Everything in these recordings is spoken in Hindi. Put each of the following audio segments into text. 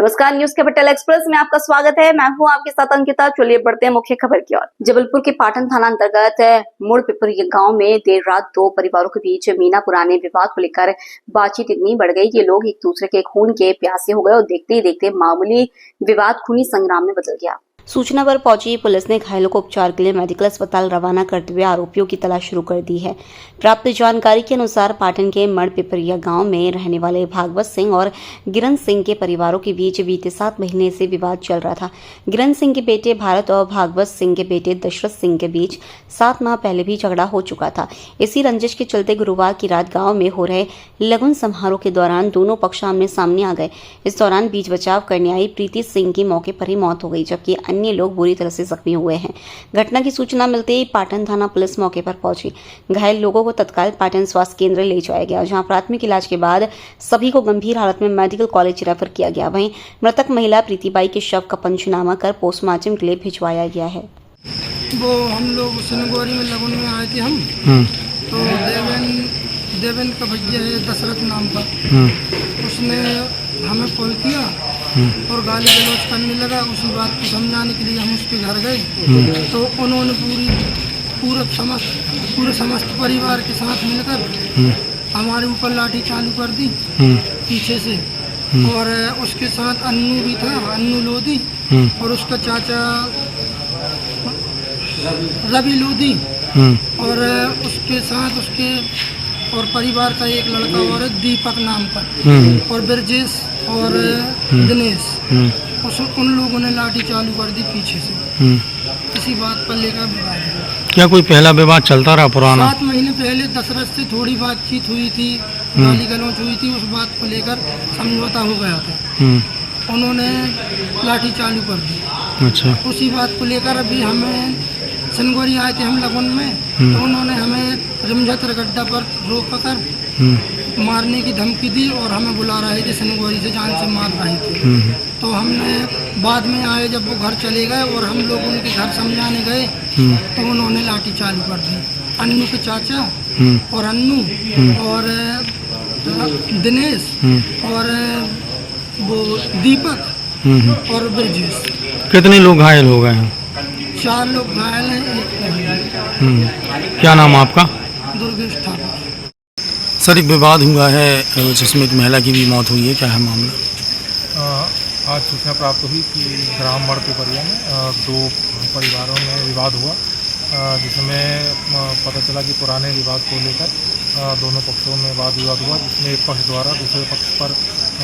नमस्कार, न्यूज कैपिटल एक्सप्रेस में आपका स्वागत है। मैं हूं आपके साथ अंकिता। चलिए बढ़ते हैं मुख्य खबर की ओर। जबलपुर के पाटन थाना अंतर्गत मुड़ पिपरी गांव में देर रात दो परिवारों के बीच मीना पुराने विवाद को लेकर बातचीत इतनी बढ़ गई कि लोग एक दूसरे के खून के प्यासे हो गए और देखते ही देखते मामूली विवाद खूनी संग्राम में बदल गया। सूचना पर पहुंची पुलिस ने घायलों को उपचार के लिए मेडिकल अस्पताल रवाना करते हुए आरोपियों की तलाश शुरू कर दी है। प्राप्त जानकारी के अनुसार पाटन के मड़ पिपरिया गांव में रहने वाले भागवत सिंह और गिरन सिंह के परिवारों के बीच बीते 7 महीने से विवाद चल रहा था। गिरन सिंह के बेटे भारत और भागवत सिंह के बेटे दशरथ सिंह के बीच 7 माह पहले भी झगड़ा हो चुका था। इसी रंजिश के चलते गुरुवार की रात गाँव में हो रहे लगन समारोह के दौरान दोनों पक्ष आमने सामने आ गए। इस दौरान बीच बचाव करने आई प्रीति सिंह की मौके पर ही मौत हो गई, जबकि अन्य लोग बुरी तरह से जख्मी हुए हैं। घटना की सूचना मिलते ही पाटन थाना पुलिस मौके पर पहुंची। घायल लोगों को तत्काल पाटन स्वास्थ्य केंद्र ले जाया गया, जहां प्राथमिक इलाज के बाद सभी को गंभीर हालत में मेडिकल कॉलेज रेफर किया गया। वहीं मृतक महिला प्रीतिबाई के शव का पंचनामा कर पोस्टमार्टम के लिए भिजवाया गया है। वो हम लोग सिनगोरी में लगन में आए थे हम, तो देवेन का भैया है दशरथ नाम का, उसने हमें कॉल किया और गाली गलौज करने लगा। उसी बात को समझाने के लिए हम उसके घर गए, तो उन्होंने पूरे समस्त परिवार के साथ मिलकर हमारे ऊपर लाठी चालू कर दी पीछे से। और उसके साथ अन्नू भी था, अन्नू लोधी, और उसका चाचा रवि लोधी, और उसके साथ उसके और परिवार का एक लड़का और दीपक नाम का, और ब्रजेश और दिनेश। उन लोगों ने लाठी चालू कर दी पीछे से। इसी बात पर लेकर विवाद हुआ। क्या कोई पहला विवाद चलता रहा पुराना? 7 महीने पहले दशरथ से थोड़ी बातचीत हुई थी, गाली गलौज हुई थी, उस बात को लेकर समझौता हो गया था। उन्होंने लाठी चालू कर दी। अच्छा। उसी बात को लेकर अभी हमें सिनगोरी आए थे हम लगन में, तो उन्होंने हमें रिमझतर गड्ढा पर रोक कर मारने की धमकी दी और हमें बुला रहे थे, सिनगोरी से जान से मार रहे थे। तो हमने बाद में आए, जब वो घर चले गए और हम लोग उनके घर समझाने गए, तो उन्होंने लाठी चालू कर दी। अन्नू के चाचा और अन्नू और दिनेश और वो दीपक और ब्रजेश। कितने लोग घायल हो गए हैं? 4 लोग घायल हैं। क्या नाम आपका? दुर्गेश ठाकुर। सर, एक विवाद हुआ है जिसमें एक महिला की भी मौत हुई है, क्या है मामला? आज सूचना प्राप्त हुई कि ग्राम मड़ पिपरिया में 2 परिवारों में विवाद हुआ, जिसमें पता चला कि पुराने विवाद को लेकर दोनों पक्षों में वाद विवाद हुआ, जिसमें एक पक्ष द्वारा दूसरे पक्ष पर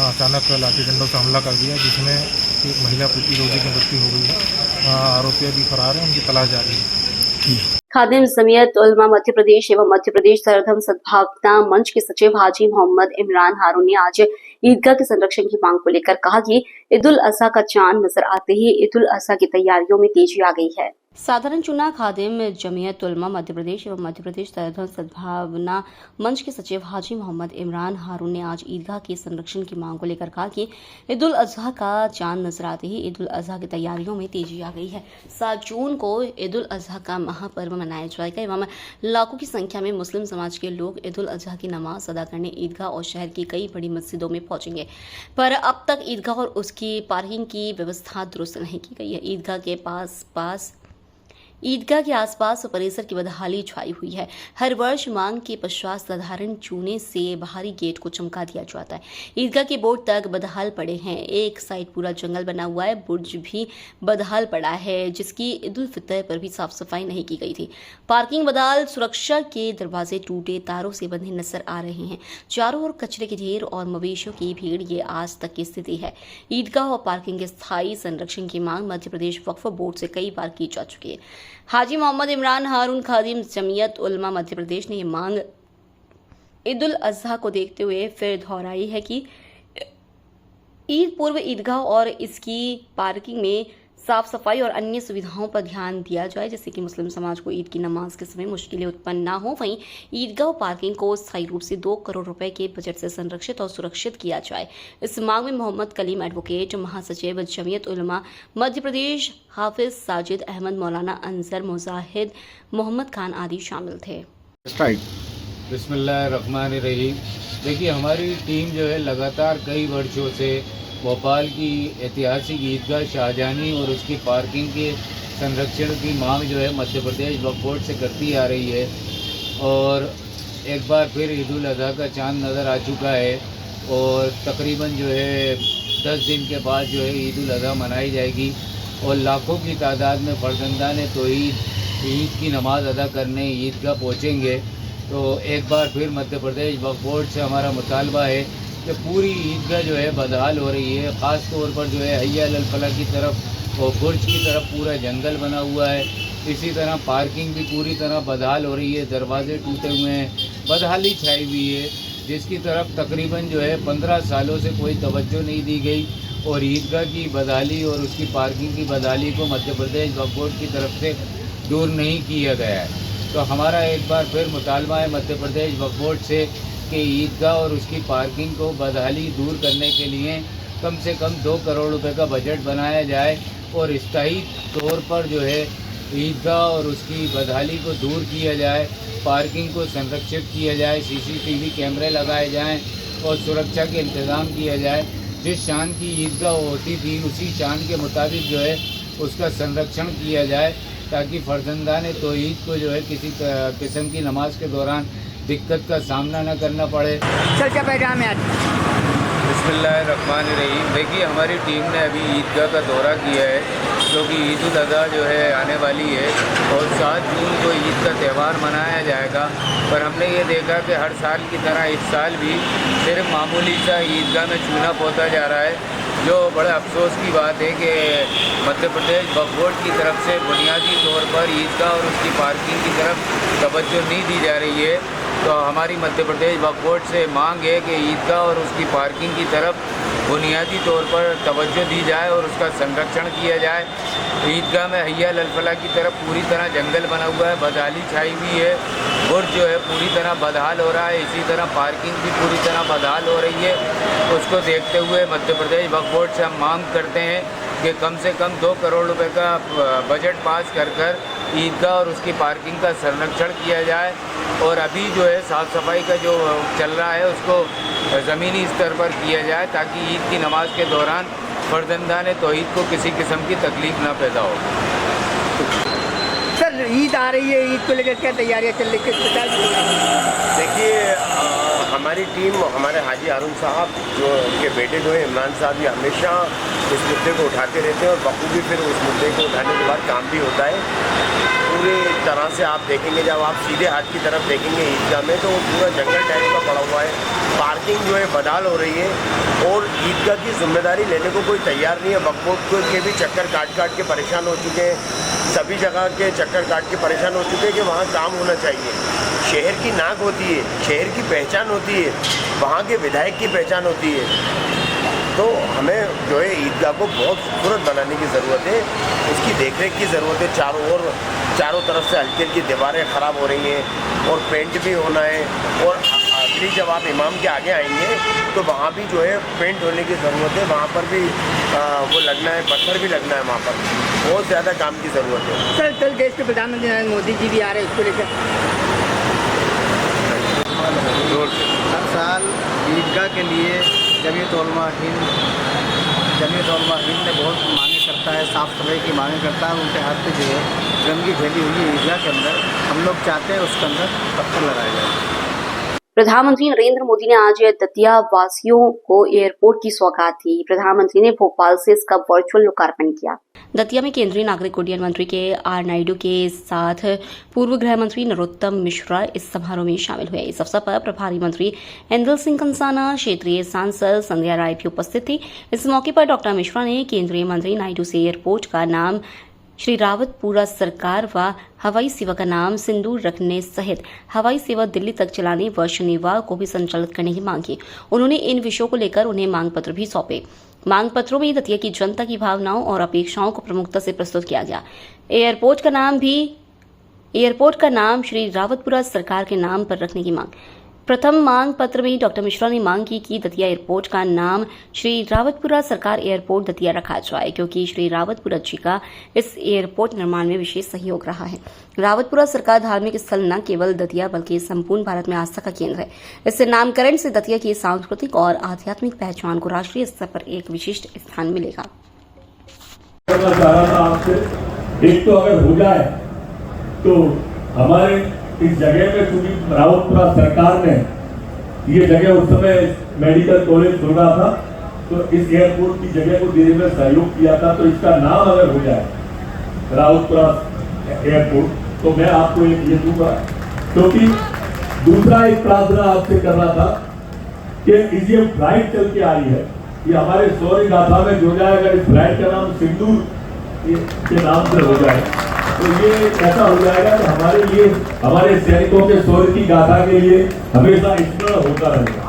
अचानक लाठी डंडों से हमला कर दिया, जिसमें एक महिला प्रीति लोधी की मृत्यु हो गई है। आरोपी अभी फरार है, उनकी तलाश जारी है। खादिम जमीयत उलमा मध्य प्रदेश एवं मध्य प्रदेश सरधर्म सद्भावना मंच के सचिव हाजी मोहम्मद इमरान हारून ने आज ईदगाह के संरक्षण की मांग को लेकर कहा कि ईद उल अजहा का चांद नजर आते ही ईद उल अजहा की तैयारियों में तेजी आ गई है। साधारण चुनाव खादिम जमीयत उलमा मध्य प्रदेश एवं मध्य प्रदेश सरधर्म सद्भावना मंच के सचिव हाजी मोहम्मद इमरान हारून ने आज ईदगाह के संरक्षण की मांग को लेकर कहा कि ईद उल अजहा का चांद नजर आते ही ईद उल अजहा की तैयारियों में तेजी आ गई है। 7 जून को ईद उल अजहा का महापर्व मनाया जाएगा एवं लाखों की संख्या में मुस्लिम समाज के लोग ईद उल अजहा की नमाज अदा करने ईदगाह और शहर की कई बड़ी मस्जिदों में पहुंचेंगे, पर अब तक ईदगाह और उसकी पार्किंग की व्यवस्था दुरुस्त नहीं की गई है। ईदगाह के आसपास परिसर की बदहाली छाई हुई है। हर वर्ष मांग के पश्चात साधारण चूने से बाहरी गेट को चमका दिया जाता है। ईदगाह के बोर्ड तक बदहाल पड़े हैं। एक साइड पूरा जंगल बना हुआ है, बुर्ज भी बदहाल पड़ा है, जिसकी ईद उल फितर पर भी साफ सफाई नहीं की गई थी। पार्किंग बदहाल, सुरक्षा के दरवाजे टूटे तारों से बंधे नजर आ रहे हैं। चारों ओर कचरे के ढेर और मवेशियों की भीड़, ये आज तक की स्थिति है। ईदगाह और पार्किंग के स्थायी संरक्षण की मांग मध्य प्रदेश वक्फ बोर्ड से कई बार की जा चुकी है। हाजी मोहम्मद इमरान हारून खादिम जमीयत उलमा मध्य प्रदेश ने यह मांग ईद उल अजहा को देखते हुए फिर दोहराई है कि ईद पूर्व ईदगाह और इसकी पार्किंग में साफ सफाई और अन्य सुविधाओं पर ध्यान दिया जाए, जिससे कि मुस्लिम समाज को ईद की नमाज के समय मुश्किलें उत्पन्न ना हो। वहीं ईदगाह पार्किंग को स्थायी रूप से 2 करोड़ रुपए के बजट से संरक्षित और सुरक्षित किया जाए। इस मांग में मोहम्मद कलीम एडवोकेट, महासचिव जमीयत उलमा मध्य प्रदेश, हाफिज साजिद अहमद, मौलाना अंजर, मुजाहिद, मोहम्मद खान आदि शामिल थे। बिस्मिल्लाहिर्रहमानिर्रहीम। देखिए, हमारी टीम जो है लगातार कई वर्षों से भोपाल की ऐतिहासिक ईदगाह शाहजहानी और उसकी पार्किंग के संरक्षण की मांग जो है मध्य प्रदेश वक्फ बोर्ड से करती आ रही है और एक बार फिर ईद उल अज़हा का चांद नज़र आ चुका है और तकरीबन जो है 10 दिन के बाद जो है ईद उल अज़हा मनाई जाएगी और लाखों की तादाद में फर्जंदान तौहीद ईद की नमाज़ अदा करने ईदगाह पहुँचेंगे। तो एक बार फिर मध्य प्रदेश वक्फ बोर्ड से हमारा मुतालबा है कि पूरी ईदगाह जो है बदहाल हो रही है। ख़ास तौर पर जो है हैया अल फलाह की तरफ और बुर्ज की तरफ पूरा जंगल बना हुआ है। इसी तरह पार्किंग भी पूरी तरह बदहाल हो रही है, दरवाजे टूटे हुए हैं, बदहाली छाई हुई है, जिसकी तरफ तकरीबन जो है 15 सालों से कोई तवज्जो नहीं दी गई और ईदगाह की बदहाली और उसकी पार्किंग की बदहाली को मध्य प्रदेश वक्फ बोर्ड की तरफ से दूर नहीं किया गया है। तो हमारा एक बार फिर मुतालबा है मध्य प्रदेश वक्फ बोर्ड से कि ईदगाह और उसकी पार्किंग को बदहाली दूर करने के लिए कम से कम 2 करोड़ रुपए का बजट बनाया जाए और स्थायी तौर पर जो है ईदगाह और उसकी बदहाली को दूर किया जाए, पार्किंग को संरक्षित किया जाए, CCTV कैमरे लगाए जाएं और सुरक्षा के इंतज़ाम किया जाए। जिस शान की ईदगाह होती थी उसी शान के मुताबिक जो है उसका संरक्षण किया जाए ताकि फर्जंदान तौहीद को जो है किसी किस्म की नमाज के दौरान दिक्कत का सामना न करना पड़े। सर क्या पैगाम है आज? बिस्मिल्लाहिर्रहमानिर्रहीम। देखिए हमारी टीम ने अभी ईदगाह का दौरा किया है क्योंकि ईद उल अज़हा जो है आने वाली है और 7 जून को ईद का त्यौहार मनाया जाएगा। पर हमने ये देखा कि हर साल की तरह इस साल भी सिर्फ मामूली सा ईदगाह में चूना पोता जा रहा है, जो बड़े अफसोस की बात है कि मध्य प्रदेश वक्फ बोर्ड की तरफ से बुनियादी तौर पर ईदगाह और उसकी पार्किंग की तरफ तवज्जो नहीं दी जा रही है। तो हमारी मध्य प्रदेश वक्फ बोर्ड से मांग है कि ईदगाह और उसकी पार्किंग की तरफ बुनियादी तौर पर तवज्जो दी जाए और उसका संरक्षण किया जाए। ईदगाह में हैया अल फलाह की तरफ पूरी तरह जंगल बना हुआ है, बदहाली छाई हुई है, बुर्ज जो है पूरी तरह बदहाल हो रहा है, इसी तरह पार्किंग भी पूरी तरह बदहाल हो रही है। उसको देखते हुए मध्य प्रदेश वक्फ बोर्ड से हम मांग करते हैं कि कम से कम 2 करोड़ रुपए का बजट पास कर ईदगाह और उसकी पार्किंग का संरक्षण किया जाए और अभी जो है साफ़ सफाई का जो चल रहा है उसको ज़मीनी स्तर पर किया जाए ताकि ईद की नमाज के दौरान फर्जंदान तौहीद को किसी किस्म की तकलीफ ना पैदा हो। सर ईद आ रही है, ईद को लेकर क्या तैयारियां चल रही है? देखिए हमारी टीम, हमारे हाजी हारून साहब जो उनके बेटे जो है इमरान साहब, ये हमेशा इस मुद्दे को उठाते रहते हैं और बखूबी फिर उस मुद्दे को उठाने के बाद काम भी होता है। पूरी तरह से आप देखेंगे, जब आप सीधे हाथ की तरफ देखेंगे ईदगाह में तो वो पूरा जंगल टाइप का पड़ा हुआ है, पार्किंग जो है बदहाल हो रही है और ईदगाह की जिम्मेदारी लेने को कोई तैयार नहीं है। वक्फ बोर्ड के भी चक्कर काट के परेशान हो चुके हैं, सभी जगह के चक्कर काट के परेशान हो चुके हैं कि वहाँ काम होना चाहिए। शहर की नाक होती है, शहर की पहचान होती है, वहाँ के विधायक की पहचान होती है। तो हमें जो है ईदगाह को बहुत खूबसूरत बनाने की ज़रूरत है, उसकी देखरेख की ज़रूरत है। चारों तरफ से हल्की हल्की दीवारें ख़राब हो रही हैं और पेंट भी होना है और अगली जब आप इमाम के आगे आएंगे तो वहाँ भी जो है पेंट होने की ज़रूरत है, वहाँ पर भी वो लगना है, पत्थर भी लगना है, वहाँ पर बहुत ज़्यादा काम की ज़रूरत है। सर कल देश के प्रधानमंत्री नरेंद्र मोदी जी भी आ रहे हैं, इसको लेकर हर साल ईदगाह के लिए जमीयत उलमा हिंद ने बहुत मांगे करता है, साफ़ सफाई की मांगे करता है। उनके हाथ पे जो है गंदगी फैली हुई है ईदगाह के अंदर, हम लोग चाहते हैं उसके अंदर पत्थर लगाए जाए। प्रधानमंत्री नरेंद्र मोदी ने आज दतिया वासियों को एयरपोर्ट की सौगात दी। प्रधानमंत्री ने भोपाल से इसका वर्चुअल लोकार्पण किया। दतिया में केंद्रीय नागरिक उड्डयन मंत्री के आर नायडू के साथ पूर्व गृह मंत्री नरोत्तम मिश्रा इस समारोह में शामिल हुए। इस अवसर पर प्रभारी मंत्री इंदल सिंह कंसाना, क्षेत्रीय सांसद संध्या राय भी उपस्थित थी। इस मौके पर डॉक्टर मिश्रा ने केंद्रीय मंत्री नायडू से एयरपोर्ट का नाम श्री रावतपुरा सरकार व हवाई सेवा का नाम सिंदूर रखने सहित हवाई सेवा दिल्ली तक चलाने व शनिवार को भी संचालित करने की मांग की। उन्होंने इन विषयों को लेकर उन्हें मांग पत्र भी सौंपे। मांग पत्रों में दतिया की जनता की भावनाओं और अपेक्षाओं को प्रमुखता से प्रस्तुत किया गया। एयरपोर्ट का नाम श्री रावतपुरा सरकार के नाम पर रखने की मांग। प्रथम मांग पत्र में डॉक्टर मिश्रा ने मांग की कि दतिया एयरपोर्ट का नाम श्री रावतपुरा सरकार एयरपोर्ट दतिया रखा जाए, क्योंकि श्री रावतपुरा जी का इस एयरपोर्ट निर्माण में विशेष सहयोग रहा है। रावतपुरा सरकार धार्मिक स्थल न केवल दतिया बल्कि संपूर्ण भारत में आस्था का केंद्र है। इससे नामकरण से दतिया की सांस्कृतिक और आध्यात्मिक पहचान को राष्ट्रीय स्तर पर एक विशिष्ट स्थान मिलेगा। एक तो अगर हो जाए तो हमारे इस जगह में, क्योंकि रावतपुरा सरकार ने ये जगह उस समय मेडिकल कॉलेज खोल रहा था, तो इस एयरपोर्ट की जगह को देने में सहयोग किया था। तो इसका नाम अगर हो जाए रावतपुरा एयरपोर्ट, तो मैं आपको एक ये दूंगा। क्योंकि दूसरा एक प्रार्थना आपसे कर रहा था कि ये फ्लाइट चल के आ रही है, ये हमारे शौर्य गाथा में जो जाए, अगर इस फ्लाइट का नाम सिंदूर के नाम से हो जाए तो ये ऐसा हो जाएगा कि हमारे लिए, हमारे सैनिकों के शौर्य की गाथा के लिए हमेशा स्मरण होता रहेगा।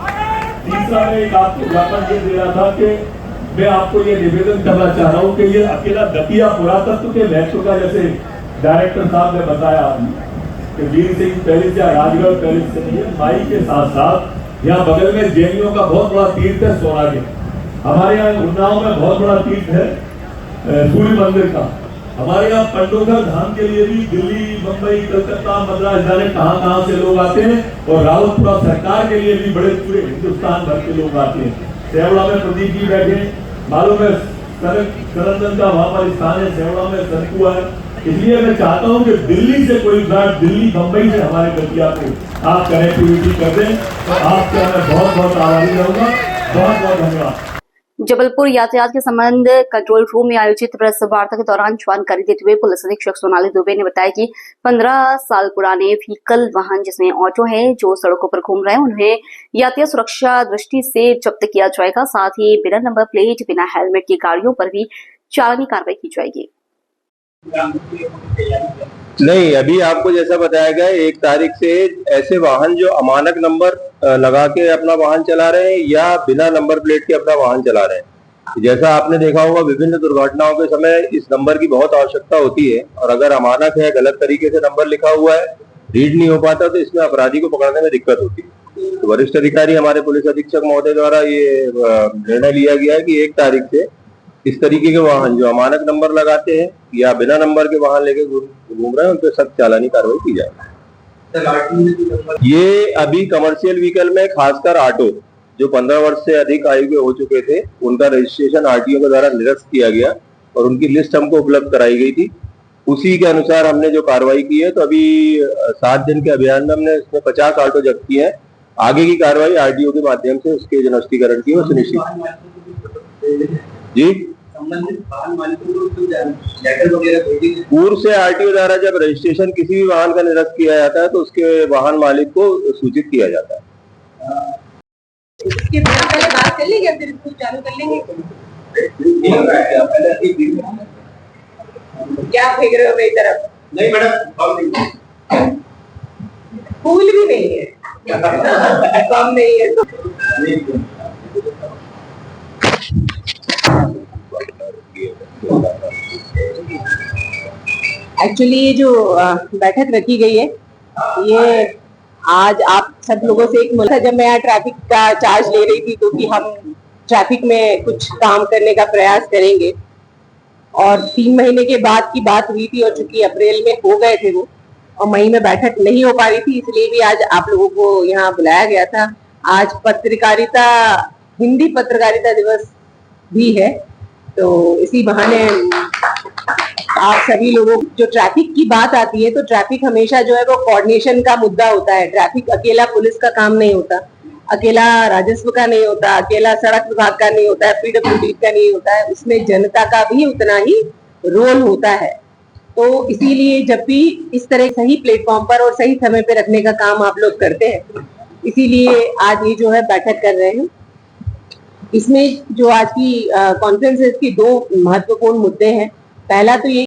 तीसरा मैं एक आपको ज्ञापन ये दे रहा था कि मैं आपको ये निवेदन करना चाह रहा हूँ कि ये अकेला दतिया पुरातत्व के महत्व का, जैसे डायरेक्टर साहब ने बताया कि वीर सिंह पैलेस या राजगढ़ पैलेस से नहीं है, माई के साथ साथ यहाँ बगल में जैनियों का बहुत बड़ा तीर्थ है सोनागे। हमारे यहाँ उन्नाव में बहुत बड़ा तीर्थ है सूर्य मंदिर का। हमारे यहाँ पंडोगर धाम के लिए भी दिल्ली, मुंबई, कलकत्ता, मद्रास जाने कहाँ से लोग आते हैं, और रावतपुरा सरकार के लिए भी बड़े पूरे हिंदुस्तान भर के लोग आते हैं। सेवड़ा में प्रदीप जी बैठे, मालूम है करंदन का वहाँ पर स्थान है, सेवड़ा में सनकुआ है। इसलिए मैं चाहता हूँ कि दिल्ली से कोई फ्लाइट, दिल्ली बम्बई से हमारे दतिया को आप कनेक्टिविटी कर दें, तो आपसे मैं बहुत बहुत आभारी रहूँगा। बहुत बहुत धन्यवाद। जबलपुर यातायात के संबंध कंट्रोल रूम में आयोजित प्रेस वार्ता के दौरान जानकारी देते हुए पुलिस अधीक्षक सोनाली दुबे ने बताया कि 15 साल पुराने व्हीकल वाहन जिसमें ऑटो है जो सड़कों पर घूम रहे हैं, उन्हें यातायात सुरक्षा दृष्टि से जब्त किया जाएगा। साथ ही बिना नंबर प्लेट, बिना हेलमेट की गाड़ियों पर भी चालानी कार्रवाई की जाएगी। नहीं, अभी आपको जैसा बताया गया 1 तारीख से ऐसे वाहन जो अमानक नंबर लगा के अपना वाहन चला रहे हैं या बिना नंबर प्लेट के अपना वाहन चला रहे हैं, जैसा आपने देखा होगा विभिन्न दुर्घटनाओं के समय इस नंबर की बहुत आवश्यकता होती है, और अगर अमानक है, गलत तरीके से नंबर लिखा हुआ है, रीड नहीं हो पाता, तो इसमें अपराधी को पकड़ने में दिक्कत होती है। तो वरिष्ठ अधिकारी हमारे पुलिस अधीक्षक महोदय द्वारा ये निर्णय लिया गया है कि 1 तारीख से इस तरीके के वाहन जो अमानक नंबर लगाते हैं या बिना नंबर के वाहन लेके घूम रहे हैं, उन पर सख्त चालानी कार्रवाई की जाएगी। ये अभी कमर्शियल व्हीकल में खासकर ऑटो जो 15 वर्ष से अधिक आयु के हो चुके थे, उनका रजिस्ट्रेशन आरटीओ के द्वारा निरस्त किया गया और उनकी लिस्ट हमको उपलब्ध कराई गई थी। उसी के अनुसार हमने जो कार्रवाई की है, तो अभी 7 दिन के अभियान में हमने इसमें 50 ऑटो जब्त किए हैं। आगे की कार्रवाई आरटीओ के माध्यम से उसके नष्टीकरण की और सुनिश्चित जी संबंधित वाहन मालिकों को लेटर वगैरह पूर्व से आरटीओ द्वारा जब रजिस्ट्रेशन किसी भी वाहन का निरस्त किया जाता है तो उसके वाहन मालिक को सूचित किया जाता है। इसके पहले बात कर लेंगे, फिर इसको चालू कर लेंगे। क्या फेंक रहे हो मेरी तरफ? नहीं मैडम, फूल भी नहीं है, कम नहीं है। एक्चुअली ये जो बैठक रखी गई है, ये आज आप सब लोगों से एक मुलाकात, जब मैं यहाँ ट्रैफिक का चार्ज ले रही थी, तो कि हम ट्रैफिक में कुछ काम करने का प्रयास करेंगे, और 3 महीने के बाद की बात हुई थी, और चूंकि अप्रैल में हो गए थे वो, और मई में बैठक नहीं हो पा रही थी, इसलिए भी आज आप लोगों को यहाँ बुलाया गया था। आज पत्रकारिता, हिंदी पत्रकारिता दिवस भी है, तो इसी बहाने आप सभी लोगों, जो ट्रैफिक की बात आती है, तो ट्रैफिक हमेशा जो है वो कोऑर्डिनेशन का मुद्दा होता है। ट्रैफिक अकेला पुलिस का काम नहीं होता, अकेला राजस्व का नहीं होता, अकेला सड़क विभाग का नहीं होता है, पीडब्ल्यूडी का नहीं होता है, उसमें जनता का भी उतना ही रोल होता है। तो इसीलिए जब भी इस तरह सही प्लेटफॉर्म पर और सही समय पे रखने का काम आप लोग करते हैं, इसीलिए आज ये जो है बैठक कर रहे हैं। इसमें जो आज की कॉन्फ्रेंस की 2 महत्वपूर्ण मुद्दे हैं। पहला तो ये